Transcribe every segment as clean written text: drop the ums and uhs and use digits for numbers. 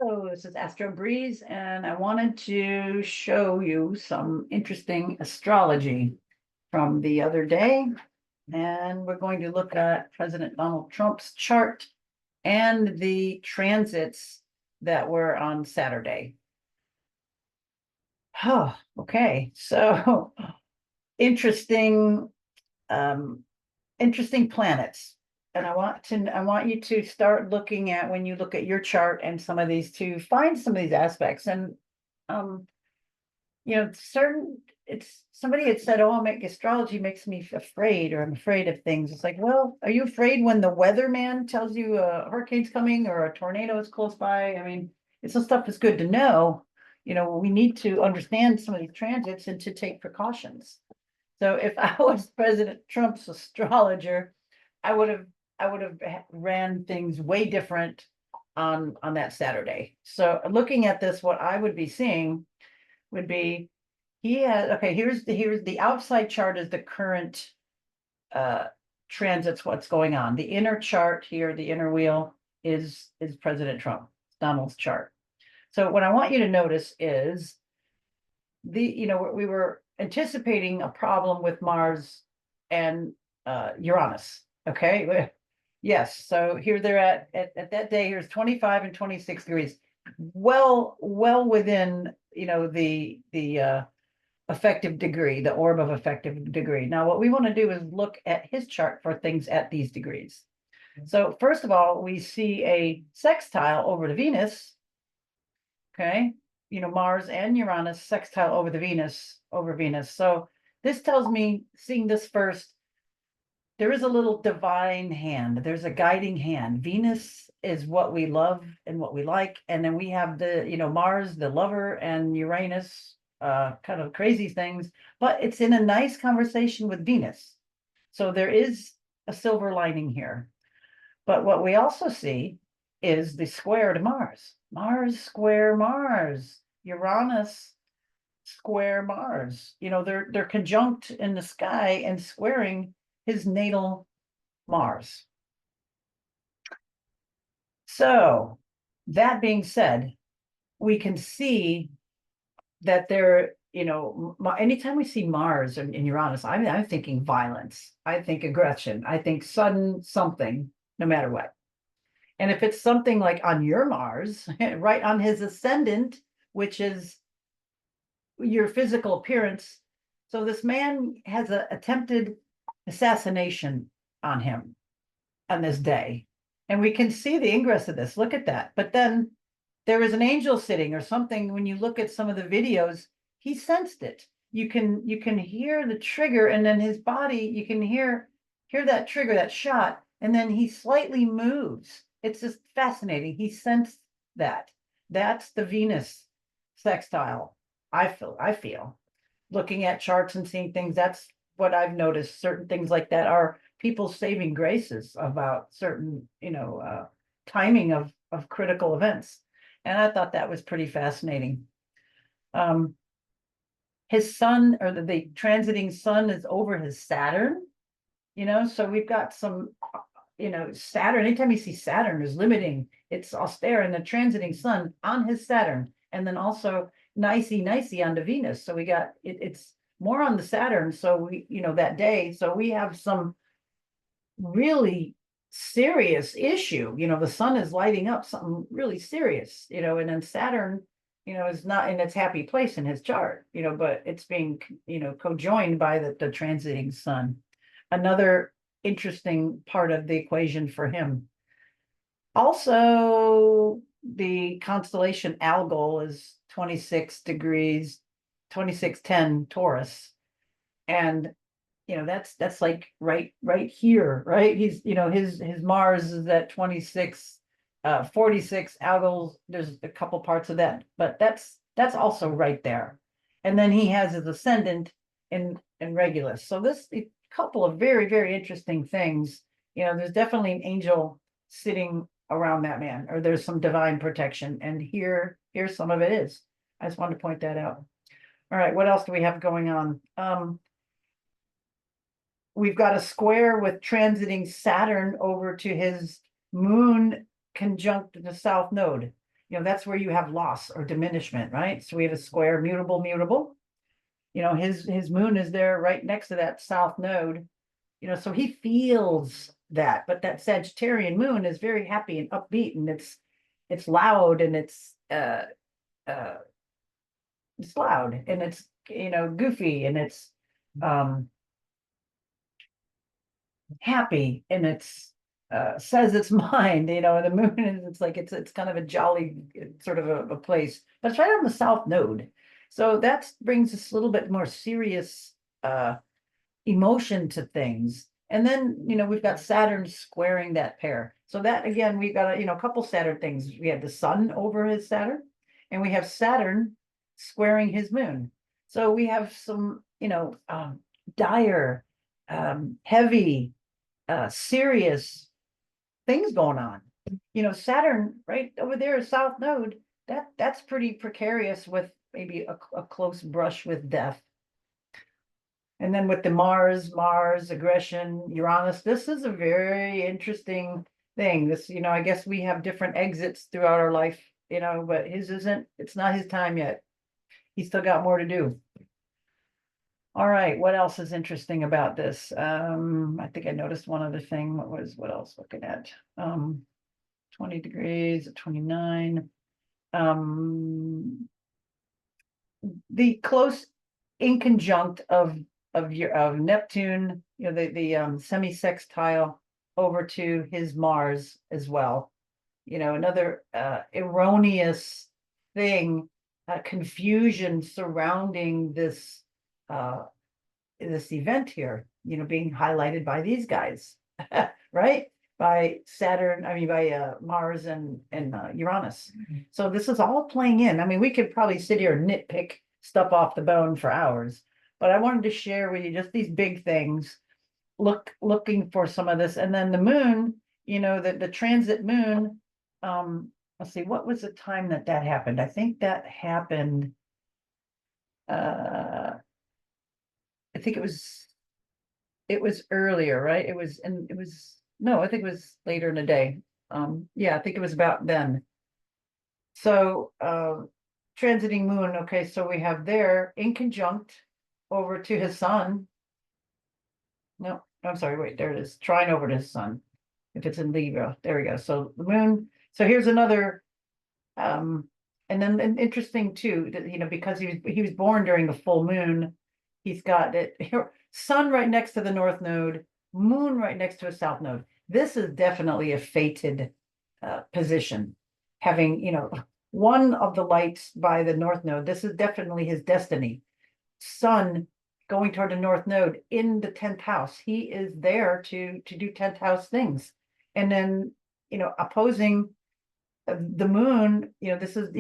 So this is Astro Breeze, and I wanted to show you some interesting astrology from the other day. And we're going to look at President Donald Trump's chart and the transits that were on Saturday. Oh, okay. So interesting, um, interesting planets. And I want you to start looking at when you look at your chart and some of these to find some of these aspects. And um, it's somebody had said, oh, make astrology makes me afraid, or I'm afraid of things. It's like, well, are you afraid when the weatherman tells you a hurricane's coming or a tornado is close by? I mean, it's some stuff is good to know. We need to understand some of these transits and to take precautions. So if I was President Trump's astrologer, I would have ran things way different on that Saturday. So looking at this, what I would be seeing would be he has okay, here's the outside chart is the current transits, what's going on. The inner chart here, the inner wheel is President Trump, Donald's chart. So what I want you to notice is we were anticipating a problem with Mars and Uranus. Okay. Yes. So here they're at that day, here's 25 and 26 degrees. Well within, the effective degree, the orb of effective degree. Now, what we want to do is look at his chart for things at these degrees. So first of all, we see a sextile over to Venus. Okay. Mars and Uranus sextile over Venus. So this tells me, seeing this first, there is a little divine hand. There's a guiding hand. Venus is what we love and what we like. And then we have Mars, the lover, and Uranus, kind of crazy things, but it's in a nice conversation with Venus. So there is a silver lining here. But what we also see is the square to Mars. Mars square Mars. Uranus square Mars. They're conjunct in the sky and squaring his natal Mars. So that being said, we can see that there, anytime we see Mars in Uranus, I'm thinking violence. I think aggression. I think sudden something, no matter what. And if it's something like on your Mars, right on his ascendant, which is your physical appearance. So this man has an attempted assassination on him on this day. And we can see the ingress of this. Look at that. But then there is an angel sitting or something. When you look at some of the videos, he sensed it. You can hear the trigger, and then his body, you can hear that trigger, that shot, and then he slightly moves. It's just fascinating. He sensed that. That's the Venus sextile. I feel looking at charts and seeing things, that's what I've noticed. Certain things like that are people's saving graces about certain, timing of critical events. And I thought that was pretty fascinating. His sun, or the transiting sun, is over his Saturn, so we've got some, Saturn. Anytime you see Saturn is limiting, it's austere, and the transiting sun on his Saturn, and then also nicey onto Venus. So we got it's more on the Saturn. So we, that day, so we have some really serious issue. The sun is lighting up something really serious, and then Saturn, is not in its happy place in his chart, but it's being, cojoined by the transiting sun. Another interesting part of the equation for him. Also, the constellation Algol is 26 degrees, 2610 Taurus. And that's like right here, right? He's, his Mars is at 26, 46 Algol. There's a couple parts of that, but that's also right there. And then he has his ascendant in Regulus. So this a couple of very, very interesting things. There's definitely an angel sitting around that man, or there's some divine protection. And here's some of it is. I just wanted to point that out. All right, what else do we have going on? We've got a square with transiting Saturn over to his moon conjunct the south node. that's where you have loss or diminishment, right? So we have a square, mutable, mutable. His moon is there right next to that south node, so he feels that, but that Sagittarian moon is very happy and upbeat, and it's loud, and uh it's loud, and it's goofy, and it's um happy, and it's says its mind, and the moon is, it's like it's kind of a jolly sort of a place, but it's right on the south node. So that brings us a little bit more serious emotion to things. And then, we've got Saturn squaring that pair. So that again, we've got a couple Saturn things. We have the sun over his Saturn, and we have Saturn squaring his moon. So we have some, dire, heavy, serious things going on. Saturn right over there, south node, that's pretty precarious, with maybe a close brush with death. And then with the Mars, aggression, Uranus, this is a very interesting thing. This, I guess we have different exits throughout our life, but his isn't, it's not his time yet. He's still got more to do. All right, what else is interesting about this? I think I noticed one other thing. What else looking at? 20 degrees, 29. The close inconjunct of Neptune, the semi-sextile over to his Mars as well. Another erroneous thing, confusion surrounding this event here, being highlighted by these guys, right? By Saturn, by Mars and Uranus. So this is all playing in. We could probably sit here and nitpick stuff off the bone for hours, but I wanted to share with you just these big things, looking for some of this. And then the moon, the transit moon, let's see, what was the time that happened? I think that happened, I think it was earlier, right? No, I think it was later in the day. Yeah, I think it was about then. So transiting moon, okay, so we have there inconjunct over to his sun. No, I'm sorry, wait, there it is. Trine over to his sun. If it's in Libra, there we go. So the moon, so here's another, and then interesting too, that because he was born during the full moon. He's got it sun right next to the north node, moon right next to a south node. This is definitely a fated position. Having, one of the lights by the north node, this is definitely his destiny. Sun going toward the north node in the 10th house. He is there to do 10th house things. And then, opposing the moon, this is,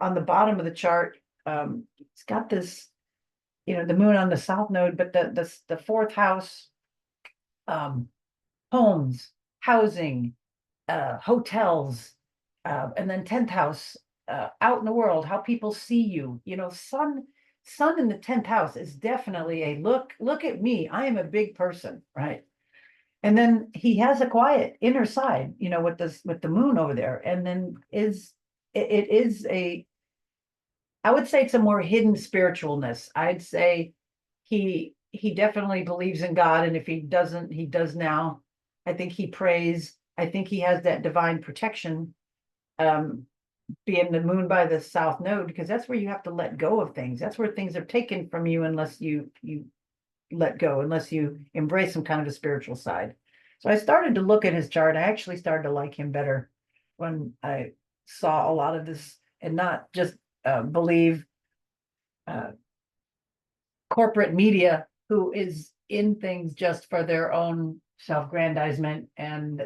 on the bottom of the chart, it's got this, the moon on the south node, but the 4th house, homes, housing, hotels, and then 10th house, out in the world, how people see you. Sun in the 10th house is definitely a look at me, I am a big person, right? And then he has a quiet inner side, with the moon over there, and then it is I would say it's a more hidden spiritualness. I'd say he definitely believes in God, and if he doesn't, he does now. I think he prays. I think he has that divine protection, being the moon by the south node, because that's where you have to let go of things. That's where things are taken from you unless you let go, unless you embrace some kind of a spiritual side. So I started to look at his chart. I actually started to like him better when I saw a lot of this, and not just believe corporate media who is in things just for their own self-grandizement and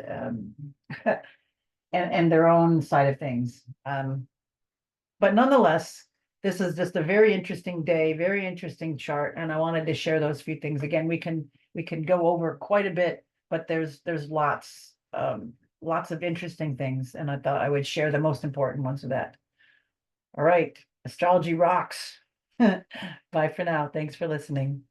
and their own side of things. But nonetheless, this is just a very interesting day, very interesting chart, and I wanted to share those few things. Again, we can go over quite a bit, but there's lots of interesting things, and I thought I would share the most important ones of that. All right, astrology rocks. Bye for now. Thanks for listening.